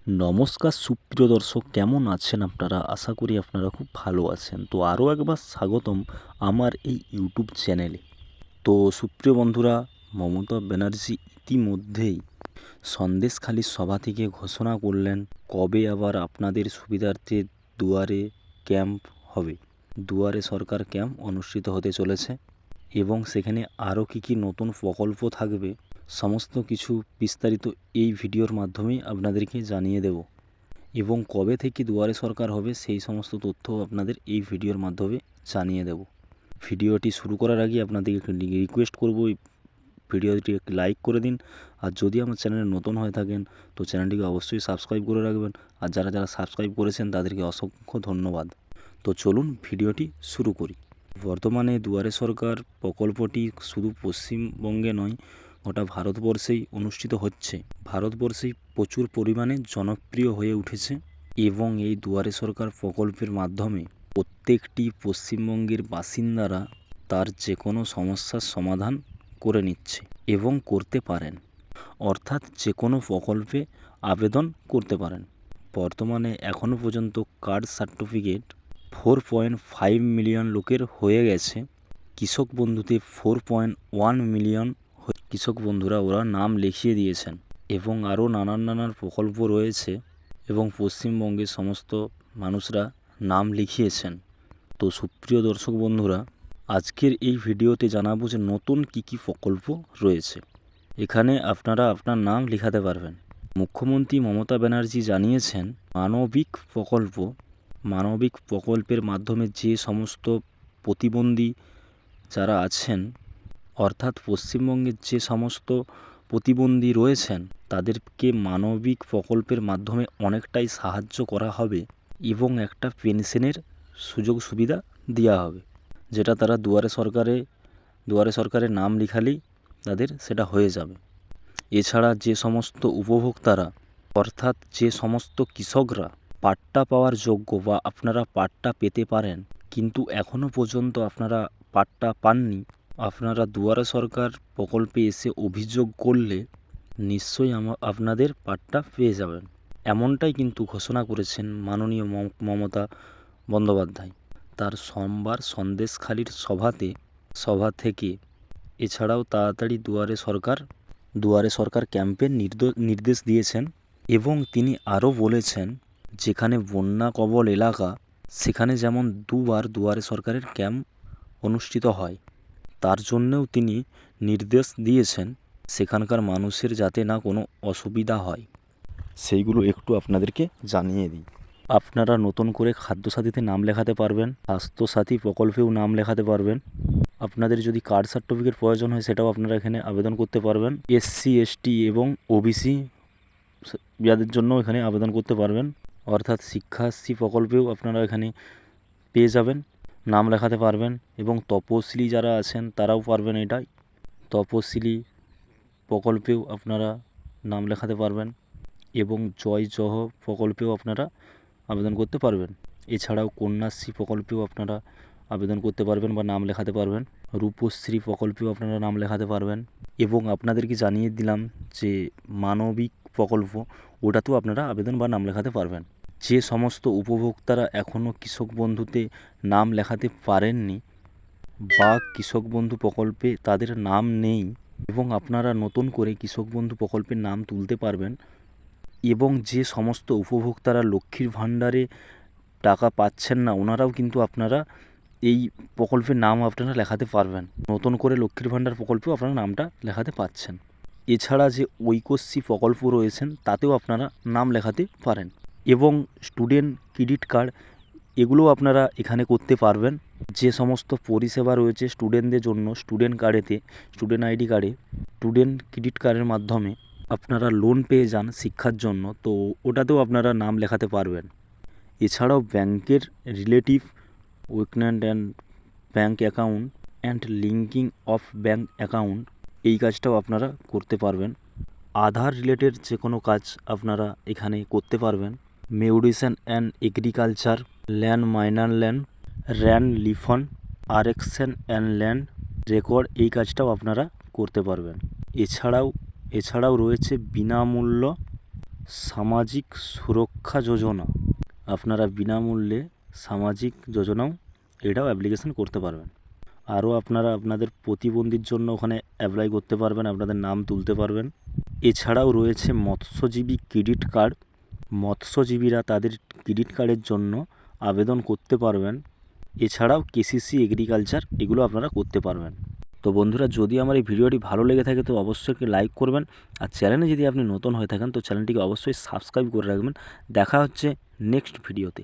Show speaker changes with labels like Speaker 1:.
Speaker 1: নমস্কার সুপ্রিয় দর্শক, কেমন আছেন আপনারা? আশা করি আপনারা খুব ভালো আছেন। তো আরও একবার স্বাগতম আমার এই ইউটিউব চ্যানেলে। তো সুপ্রিয় বন্ধুরা, মমতা ব্যানার্জি ইতিমধ্যেই সন্দেশখালির সভা থেকে ঘোষণা করলেন কবে আবার আপনাদের সুবিধার্থে দুয়ারে ক্যাম্প হবে। দুয়ারে সরকার ক্যাম্প অনুষ্ঠিত হতে চলেছে এবং সেখানে আরও কী নতুন প্রকল্প থাকবে, সমস্ত কিছু বিস্তারিত এই ভিডিওর মাধ্যমেই আপনাদেরকে জানিয়ে দেব এবং কবে থেকে দুয়ারে সরকার হবে সেই সমস্ত তথ্য আপনাদের এই ভিডিওর মাধ্যমে জানিয়ে দেব। ভিডিওটি শুরু করার আগে আপনাদেরকে একটু রিকোয়েস্ট করব, এই ভিডিওটি একটি লাইক করে দিন। আর যদি আমার চ্যানেলে নতুন হয়ে থাকেন তো চ্যানেলটিকে অবশ্যই সাবস্ক্রাইব করে রাখবেন। আর যারা সাবস্ক্রাইব করেছেন তাদেরকে অসংখ্য ধন্যবাদ। তো চলুন ভিডিওটি শুরু করি। বর্তমানে দুয়ারে সরকার প্রকল্পটি শুধু পশ্চিমবঙ্গে নয়, গোটা ভারতবর্ষেই অনুষ্ঠিত হচ্ছে। ভারতবর্ষেই প্রচুর পরিমাণে জনপ্রিয় হয়ে উঠেছে এবং এই দুয়ারে সরকার প্রকল্পের মাধ্যমে প্রত্যেকটি পশ্চিমবঙ্গের বাসিন্দারা তার যে কোনো সমস্যার সমাধান করে নিচ্ছে এবং করতে পারেন, অর্থাৎ যে কোনো প্রকল্পে আবেদন করতে পারেন। বর্তমানে এখনও পর্যন্ত কার্ড সার্টিফিকেট 4.5 মিলিয়ন লোকের হয়ে গেছে। কৃষক বন্ধুতে 4.1 মিলিয়ন কৃষক বন্ধুরা ওরা নাম লিখিয়ে দিয়েছেন এবং আরও নানান প্রকল্প রয়েছে এবং পশ্চিমবঙ্গের সমস্ত মানুষরা নাম লিখিয়েছেন। তো সুপ্রিয় দর্শক বন্ধুরা, আজকের এই ভিডিওতে জানাবো যে নতুন কী প্রকল্প রয়েছে। এখানে আপনারা আপনার নাম লেখাতে পারবেন। মুখ্যমন্ত্রী মমতা ব্যানার্জি জানিয়েছেন মানবিক প্রকল্পের মাধ্যমে যে সমস্ত প্রতিবন্ধী যারা আছেন, অর্থাৎ পশ্চিমবঙ্গের যে সমস্ত প্রতিবন্ধী রয়েছেন তাদেরকে মানবিক প্রকল্পের মাধ্যমে অনেকটাই সাহায্য করা হবে এবং একটা পেনশনের সুযোগ সুবিধা দেওয়া হবে, যেটা তারা দুয়ারে সরকারে নাম লেখালেই তাদের সেটা হয়ে যাবে। এছাড়া যে সমস্ত উপভোক্তারা, অর্থাৎ যে সমস্ত কৃষকরা পাট্টা পাওয়ার যোগ্য বা আপনারা পাট্টা পেতে পারেন কিন্তু এখনও পর্যন্ত আপনারা পাট্টা পাননি, আপনারা দুয়ারে সরকার প্রকল্পে এসে অভিযোগ করলে নিশ্চয়ই আপনাদের পাট্টা পেয়ে যাবেন। এমনটাই কিন্তু ঘোষণা করেছেন মাননীয় মমতা বন্দ্যোপাধ্যায় তার সোমবার সন্দেশখালির সভা থেকে। এছাড়াও তাড়াতাড়ি দুয়ারে সরকার ক্যাম্পের নির্দেশ দিয়েছেন এবং তিনি আরও বলেছেন যেখানে বন্যা কবল এলাকা সেখানে যেমন দুবার দুয়ারে সরকারের ক্যাম্প অনুষ্ঠিত হয়, তার জন্যেও তিনি নির্দেশ দিয়েছেন সেখানকার মানুষের যাতে না কোনো অসুবিধা হয় সেইগুলো একটু আপনাদেরকে জানিয়ে দিই। আপনারা নতুন করে খাদ্যসাথীতে নাম লেখাতে পারবেন, স্বাস্থ্যসাথী প্রকল্পেও নাম লেখাতে পারবেন। আপনাদের যদি কার্ড সার্টিফিকেট প্রয়োজন হয় সেটাও আপনারা এখানে আবেদন করতে পারবেন। SC ST এবং OBC যাদের জন্য এখানে আবেদন করতে পারবেন, অর্থাৎ শিক্ষাশ্রী প্রকল্পেও আপনারা এখানে পেয়ে যাবেন, নাম লেখাতে পারবেন এবং তপশিলি যারা আছেন তারাও পারবেন। এটাই তপশিলি প্রকল্পেও আপনারা নাম লেখাতে পারবেন এবং জয় জহ প্রকল্পেও আপনারা আবেদন করতে পারবেন। এছাড়াও কন্যাশ্রী প্রকল্পেও আপনারা আবেদন করতে পারবেন বা নাম লেখাতে পারবেন। রূপশ্রী প্রকল্পেও আপনারা নাম লেখাতে পারবেন এবং আপনাদেরকে জানিয়ে দিলাম যে মানবিক প্রকল্প, ওটাতেও আপনারা আবেদন বা নাম লেখাতে পারবেন। যে সমস্ত উপভোক্তারা এখনও কৃষক বন্ধুতে নাম লেখাতে পারেননি বা কৃষক বন্ধু প্রকল্পে তাদের নাম নেই এবং আপনারা নতুন করে কৃষক বন্ধু প্রকল্পের নাম তুলতে পারবেন এবং যে সমস্ত উপভোক্তারা লক্ষ্মীর ভাণ্ডারে টাকা পাচ্ছেন না ওনারাও কিন্তু আপনারা এই প্রকল্পের নাম আপনারা লেখাতে পারবেন। নতুন করে লক্ষ্মীর ভাণ্ডার প্রকল্পেও আপনারা নামটা লেখাতে পাচ্ছেন। এছাড়া যে ঐক্যশ্রী প্রকল্প রয়েছেন তাতেও আপনারা নাম লেখাতে পারেন এবং স্টুডেন্ট ক্রেডিট কার্ড এগুলোও আপনারা এখানে করতে পারবেন। যে সমস্ত পরিষেবা রয়েছে স্টুডেন্টদের জন্য, স্টুডেন্ট আইডি কার্ডে, স্টুডেন্ট ক্রেডিট কার্ডের মাধ্যমে আপনারা লোন পেয়ে যান শিক্ষার জন্য, তো ওটাতেও আপনারা নাম লেখাতে পারবেন। এছাড়াও ব্যাংকের রিলেটিভ উইকনেন্ট and bank account and linking of bank account এই কাজটাও আপনারা করতে পারবেন। আধার রিলেটেড যে কোনো কাজ আপনারা এখানে করতে পারবেন। Medicine and agriculture, land minor land, land লিফন, আরেকশন অ্যান্ড ল্যান্ড রেকর্ড এই কাজটাও আপনারা করতে পারবেন। এছাড়াও রয়েছে বিনামূল্য সামাজিক সুরক্ষা যোজনা, আপনারা বিনামূল্যে সামাজিক যোজনাও এটাও অ্যাপ্লিকেশন করতে পারবেন। আরও আপনারা আপনাদের প্রতিবন্ধীর জন্য ওখানে অ্যাপ্লাই করতে পারবেন, আপনাদের নাম তুলতে পারবেন। এছাড়াও রয়েছে মৎস্যজীবী ক্রেডিট কার্ড, মৎস্যজীবীরা তাদের ক্রেডিট কার্ডের জন্য আবেদন করতে পারবেন। এছাড়াও কেসিসি এগ্রিকালচার এগুলো আপনারা করতে পারবেন। তো বন্ধুরা, যদি আমার এই ভিডিওটি ভালো লেগে থাকে তো অবশ্যই লাইক করবেন, আর চ্যানেলে যদি আপনি নতুন হয়ে থাকেন তো চ্যানেলটিকে অবশ্যই সাবস্ক্রাইব করে রাখবেন। দেখা হচ্ছে নেক্সট ভিডিওতে।